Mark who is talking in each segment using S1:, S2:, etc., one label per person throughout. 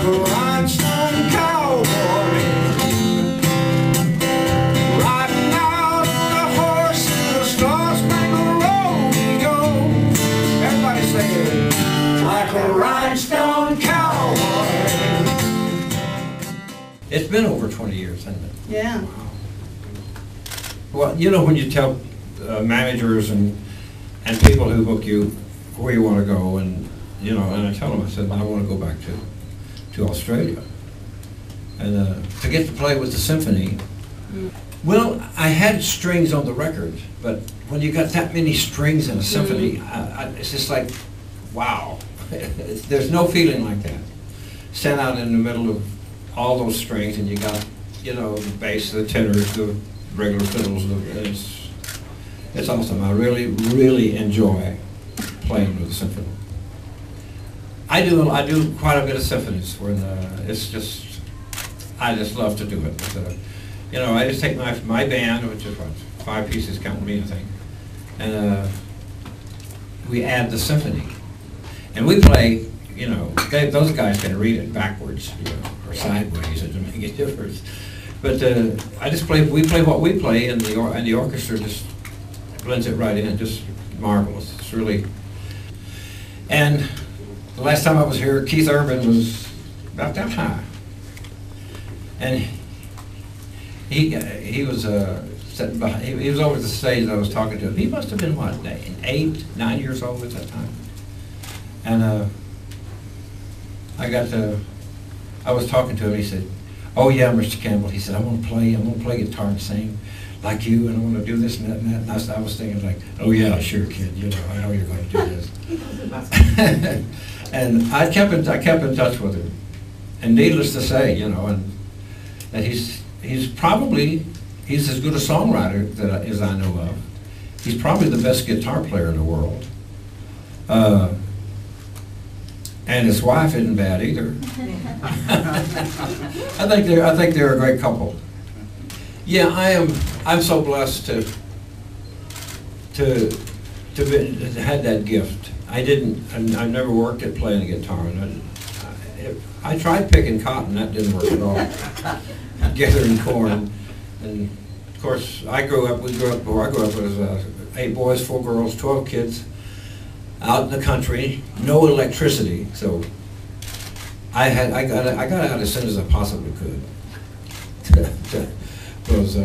S1: a rhinestone cowboy, riding out on a horse in the star-spangled rodeo. Everybody say it. Like a rhinestone cowboy.
S2: It's been over 20 years, hasn't it?
S3: Yeah.
S2: Wow. Well, you know, when you tell managers and people who book you where you want to go, and you know, and I tell them, I said, I want to go back to Australia, and to get to play with the symphony. Well, I had strings on the record, but when you got that many strings in a symphony, it's just like, wow. There's no feeling like that. Stand out in the middle of all those strings, and you got, you know, the bass, the tenors, the regular fiddles. It's awesome. I really, really enjoy playing with the symphony. I do quite a bit of symphonies when it's just, I just love to do it. But, you know, I just take my band, which is what, 5 pieces counting me, I think, and we add the symphony, and we play. You know, those guys can read it backwards, you know, or sideways. It doesn't make a difference. But I just play. We play what we play, and the orchestra just blends it right in. Just marvelous. It's really. And the last time I was here, Keith Urban was about that high, and he was sitting behind. He was over at the stage. I was talking to him. He must have been what, 8, 9 years old at that time, and. I was talking to him, he said, oh yeah, Mr. Campbell, he said, I want to play guitar and sing like you, and I want to do this and that and that. And I was thinking like, oh yeah, sure kid, you know, I know you're going to do this. And I kept in touch with him. And needless to say, you know, and that he's as good a songwriter as I know of. He's probably the best guitar player in the world. And his wife isn't bad either. I think they're a great couple. Yeah, I'm so blessed to had that gift. I never worked at playing the guitar, and I tried picking cotton. That didn't work at all. Gathering corn, and of course we grew up with 8 boys, 4 girls, 12 kids. Out in the country, no electricity, so I got out as soon as I possibly could. Because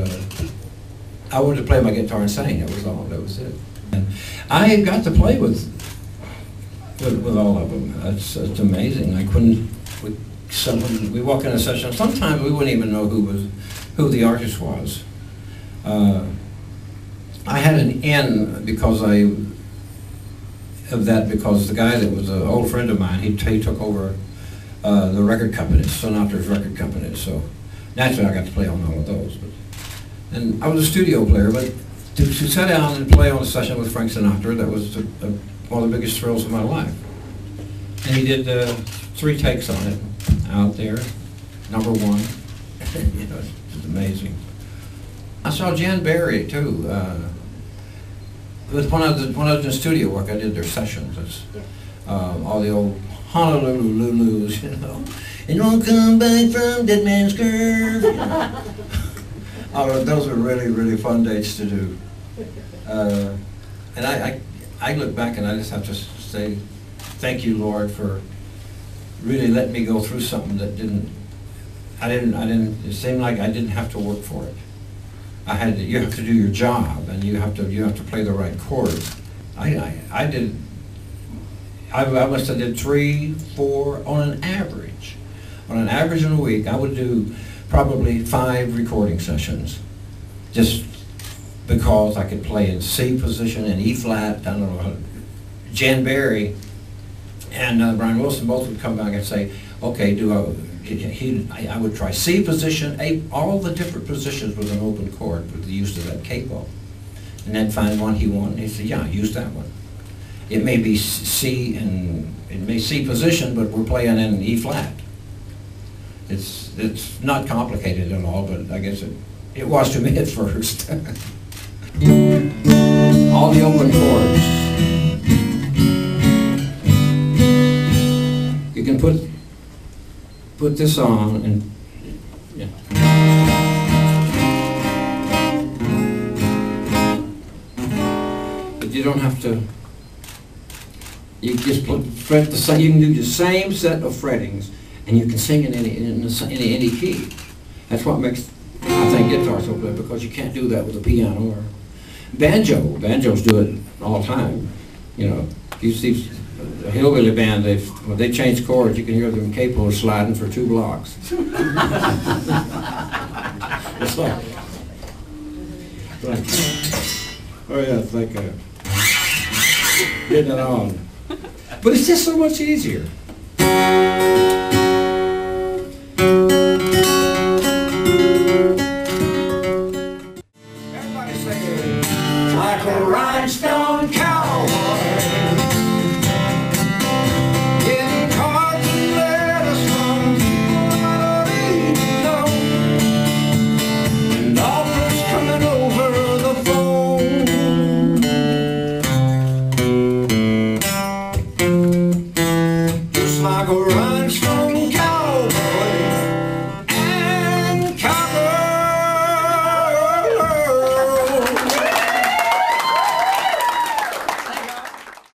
S2: I wanted to play my guitar and sing. That was all. That was it. And I got to play with all of them. It's amazing. Like when we walk in a session, sometimes we wouldn't even know who the artist was. I had an in because because the guy that was an old friend of mine, he took over the record company, Sinatra's record company. So naturally, I got to play on all of those. And I was a studio player, but to sit down and play on a session with Frank Sinatra, that was one of the biggest thrills of my life. And he did 3 takes on it out there, #1. You know, it's amazing. I saw Jan Berry too. When I was in studio work, I did their sessions. It's, all the old Honolulu-lulus, you know. And don't come back from Dead Man's Curve. You know. Those were really, really fun dates to do. And I look back and I just have to say, thank you, Lord, for really letting me go through something that it seemed like I didn't have to work for it. You have to do your job, and you have to play the right chords. I must have did 3, 4 on an average. On an average in a week, I would do probably 5 recording sessions, just because I could play in C position and E flat. I don't know. Jan Berry and Brian Wilson both would come back and say, okay, I would try C position, all the different positions with an open chord with the use of that capo. And then find one he wanted. He said, yeah, use that one. It may be C position, but we're playing in E flat. It's not complicated at all, but I guess it was to me at first. All the open chords. You can put put this on and, yeah. But you don't have to, you just fret the same, you can do the same set of frettings and you can sing in any key. That's what makes, I think, guitar so good, because you can't do that with a piano or banjos do it all the time. You know, if you see a hillbilly band, when they change chords, you can hear them capos sliding for 2 blocks. It's like, oh yeah, it's like getting it on. But it's just so much easier.